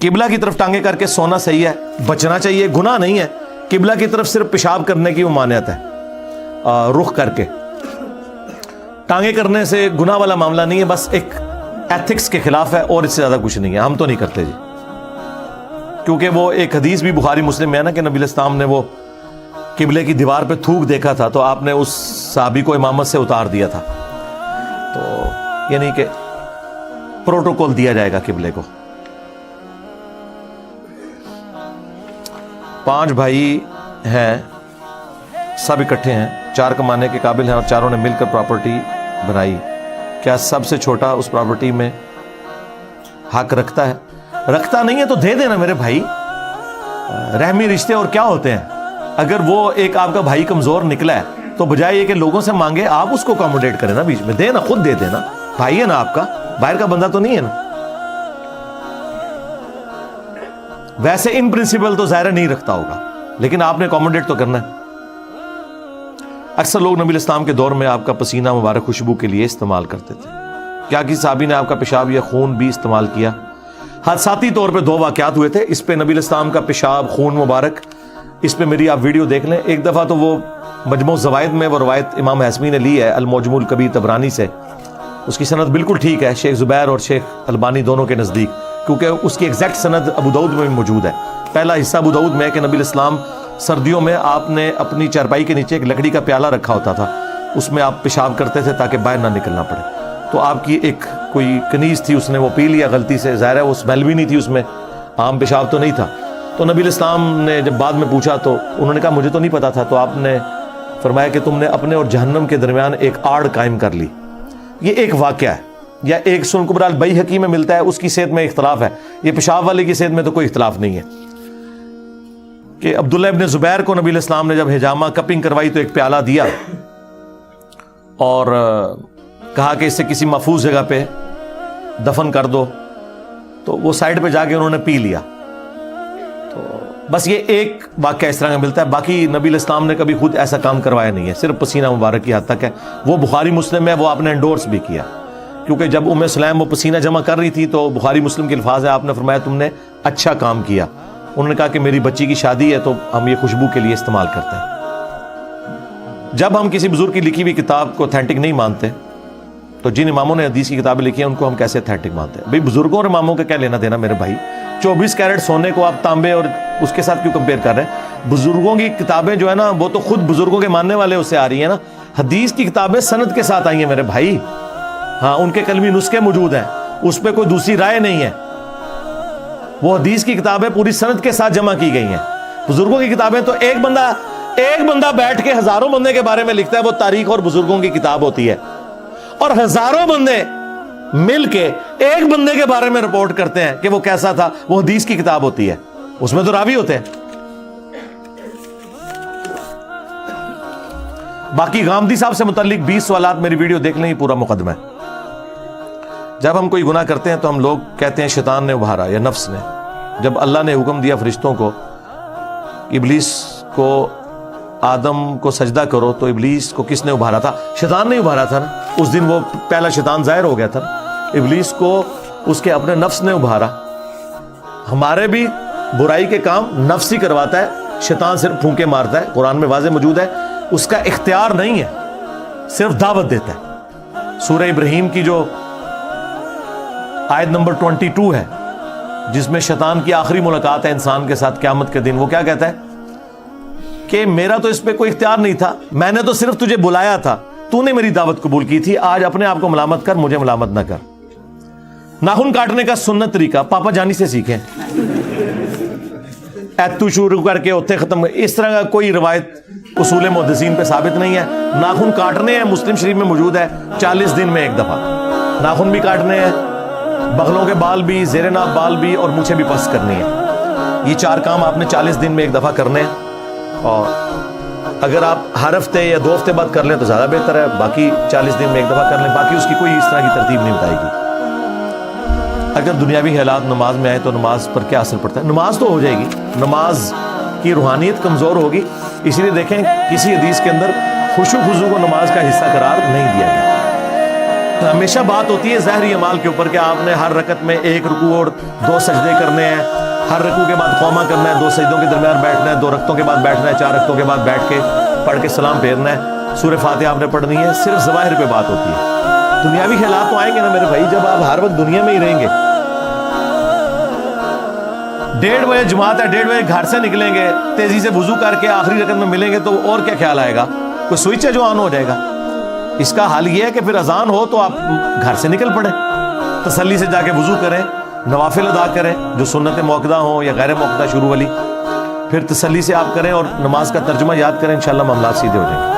قبلہ کی طرف ٹانگیں کر کے سونا صحیح ہے, بچنا چاہیے, گناہ نہیں ہے. قبلہ کی طرف صرف پیشاب کرنے کی ممانعت ہے, رخ کر کے. ٹانگیں کرنے سے گناہ والا معاملہ نہیں ہے, بس ایک ایتھکس کے خلاف ہے اور اس سے زیادہ کچھ نہیں ہے. ہم تو نہیں کرتے جی, کیونکہ وہ ایک حدیث بھی بخاری مسلم میں ہے نا کہ نبی علیہ السلام نے وہ قبلے کی دیوار پہ تھوک دیکھا تھا تو آپ نے اس صحابی کو امامت سے اتار دیا تھا. تو یعنی کہ پروٹوکول دیا جائے گا قبلے کو. 5 بھائی ہیں, سب اکٹھے ہیں, 4 کمانے کے قابل ہیں اور چاروں نے مل کر پراپرٹی بنائی. کیا سب سے چھوٹا اس پراپرٹی میں حق رکھتا ہے؟ رکھتا نہیں ہے تو دے دینا میرے بھائی. رحمی رشتے اور کیا ہوتے ہیں. اگر وہ ایک آپ کا بھائی کمزور نکلا ہے تو بجائے یہ کہ لوگوں سے مانگے, آپ اس کو اکوموڈیٹ کریں نا, بیچ میں دے نا, خود دے دینا. بھائی ہے نا آپ کا, باہر کا بندہ تو نہیں ہے نا. ویسے ان پرنسپل تو ظاہر نہیں رکھتا ہوگا, لیکن آپ نے اکوموڈیٹ تو کرنا ہے. اکثر لوگ نبی علیہ السلام کے دور میں آپ کا پسینہ مبارک خوشبو کے لیے استعمال کرتے تھے. کیا کسی صحابی نے آپ کا پیشاب یا خون بھی استعمال کیا؟ حادثاتی طور پہ 2 واقعات ہوئے تھے. اس پہ نبی علیہ السلام کا پیشاب خون مبارک, اس پہ میری آپ ویڈیو دیکھ لیں. ایک دفعہ تو وہ مجموع زوائد میں وہ روایت امام حسمی نے لی ہے المعجم الکبیر طبرانی سے, اس کی سند بالکل ٹھیک ہے شیخ زبیر اور شیخ البانی دونوں کے نزدیک, کیونکہ اس کی ایگزیکٹ سند ابو داؤد میں بھی موجود ہے. پہلا حصہ ابو داؤد میں ہے کہ نبی علیہ السلام سردیوں میں آپ نے اپنی چارپائی کے نیچے ایک لکڑی کا پیالہ رکھا ہوتا تھا, اس میں آپ پیشاب کرتے تھے تاکہ باہر نہ نکلنا پڑے. تو آپ کی ایک کوئی کنیز تھی, اس نے وہ پی لیا غلطی سے, ظاہر ہے وہ اسمیل بھی نہیں تھی اس میں, عام پیشاب تو نہیں تھا. تو نبی علیہ السلام نے جب بعد میں پوچھا تو انہوں نے کہا مجھے تو نہیں پتا تھا. تو آپ نے فرمایا کہ تم نے اپنے اور جہنم کے درمیان ایک آڑ قائم کر لی. یہ ایک واقعہ ہے, یا ایک سنن کبری البیہقی میں ملتا ہے, اس کی صحت میں اختلاف ہے. یہ پیشاب والے کی صحت میں تو کوئی اختلاف نہیں ہے کہ عبداللہ ابن زبیر کو نبی علیہ السلام نے جب حجامہ کپنگ کروائی تو ایک پیالہ دیا اور کہا کہ اسے کسی محفوظ جگہ پہ دفن کر دو. تو وہ سائڈ پہ جا کے انہوں نے پی لیا. تو بس یہ ایک واقعہ اس طرح کا ملتا ہے. باقی نبی علیہ السلام نے کبھی خود ایسا کام کروایا نہیں ہے, صرف پسینہ مبارک کی حد تک ہے. وہ بخاری مسلم میں وہ آپ نے انڈورس بھی کیا, کیونکہ جب ام سلیم وہ پسینہ جمع کر رہی تھی تو بخاری مسلم کے الفاظ ہے, آپ نے فرمایا تم نے اچھا کام کیا. انہوں نے کہا کہ میری بچی کی شادی ہے تو ہم یہ خوشبو کے لیے استعمال کرتے ہیں. جب ہم کسی بزرگ کی لکھی ہوئی کتاب کو اتھینٹک نہیں مانتے تو جن اماموں نے حدیث کی کتابیں لکھی ہیں ان کو ہم کیسے اتھینٹک مانتے ہیں؟ بھئی بزرگوں اور اماموں کا کیا لینا دینا میرے بھائی. 24 کیرٹ سونے کو آپ تانبے اور اس کے ساتھ کیوں کمپیئر کر رہے ہیں؟ بزرگوں کی کتابیں جو ہے نا وہ تو خود بزرگوں کے ماننے والے اس سے آ رہی ہیں نا. حدیث کی کتابیں سند کے ساتھ آئی ہیں میرے بھائی. ہاں, ان کے کلمی نسخے موجود ہیں, اس پہ کوئی دوسری رائے نہیں ہے. وہ حدیث کی کتابیں پوری سند کے ساتھ جمع کی گئی ہیں. بزرگوں کی کتابیں تو ایک بندہ بیٹھ کے ہزاروں بندے کے بارے میں لکھتا ہے, وہ تاریخ اور بزرگوں کی کتاب ہوتی ہے. اور ہزاروں بندے مل کے ایک بندے کے بارے میں رپورٹ کرتے ہیں کہ وہ کیسا تھا, وہ حدیث کی کتاب ہوتی ہے, اس میں تو راوی ہوتے ہیں. باقی غامدی صاحب سے متعلق 20 سوالات میری ویڈیو دیکھ لیں, یہ پورا مقدمہ ہے. جب ہم کوئی گناہ کرتے ہیں تو ہم لوگ کہتے ہیں شیطان نے ابھارا یا نفس نے. جب اللہ نے حکم دیا فرشتوں کو ابلیس کو آدم کو سجدہ کرو تو ابلیس کو کس نے ابھارا تھا؟ شیطان نے ابھارا تھا نا. اس دن وہ پہلا شیطان ظاہر ہو گیا تھا نا. ابلیس کو اس کے اپنے نفس نے ابھارا. ہمارے بھی برائی کے کام نفس ہی کرواتا ہے, شیطان صرف پھونکے مارتا ہے. قرآن میں واضح موجود ہے, اس کا اختیار نہیں ہے, صرف دعوت دیتا ہے. سورہ ابراہیم کی جو آیت نمبر 22 ہے جس میں شیطان کی آخری ملاقات ہے انسان کے ساتھ قیامت کے دن, وہ کیا کہتا ہے کہ میرا تو اس پہ کوئی اختیار نہیں تھا, میں نے تو صرف تجھے بلایا تھا, تو نے میری دعوت قبول کی تھی, آج اپنے آپ کو ملامت کر, مجھے ملامت نہ کر. ناخن کاٹنے کا سنت طریقہ پاپا جانی سے سیکھیں, ایتو شروع کر کے اوتے ختم. اس طرح کا کوئی روایت اصول محدثین پہ ثابت نہیں ہے. ناخن کاٹنے ہیں, مسلم شریف میں موجود ہے 40 دن میں ایک دفعہ ناخن بھی کاٹنے ہیں, بغلوں کے بال بھی, زیر ناف بال بھی, اور مونچھیں بھی پس کرنی ہے. یہ 4 کام آپ نے 40 دن میں ایک دفعہ کرنے ہیں. اور اگر آپ ہر ہفتے یا 2 ہفتے بعد کر لیں تو زیادہ بہتر ہے, باقی 40 دن میں ایک دفعہ کر لیں. باقی اس کی کوئی اس طرح کی ترتیب نہیں بتائے گی. اگر دنیاوی حالات نماز میں آئے تو نماز پر کیا اثر پڑتا ہے؟ نماز تو ہو جائے گی, نماز کی روحانیت کمزور ہوگی. اسی لیے دیکھیں کسی حدیث کے اندر خشوع خضوع کو نماز کا حصہ قرار نہیں دیا گیا. ہمیشہ بات ہوتی ہے ظاہری اعمال کے اوپر کہ آپ نے ہر رکعت میں 1 رکوع اور 2 سجدے کرنے ہیں، ہر رکوع کے بعد قومہ کرنا ہے، 2 سجدوں کے درمیان بیٹھنا ہے، 2 رکعتوں کے بعد بیٹھنا ہے، 4 رکعتوں کے بعد بیٹھ کے پڑھ کے سلام پھیرنا ہے، سورہ فاتحہ آپ نے پڑھنی ہے. صرف ظواہر پہ بات ہوتی ہے. دنیاوی خیالات تو آئیں گے نا میرے بھائی، جب آپ ہر وقت دنیا میں ہی رہیں گے. 1:30 بجے جماعت ہے، 1:30 بجے گھر سے نکلیں گے، تیزی سے وضو کر کے آخری رکعت میں ملیں گے تو اور کیا خیال آئے گا؟ کوئی سوئچ ہے جو آن ہو جائے گا؟ اس کا حل یہ ہے کہ پھر اذان ہو تو آپ گھر سے نکل پڑیں، تسلی سے جا کے وضو کریں، نوافل ادا کریں جو سنت موقدہ ہوں یا غیر موقدہ شروع والی، پھر تسلی سے آپ کریں اور نماز کا ترجمہ یاد کریں، انشاءاللہ معاملات سیدھے ہو جائیں گے.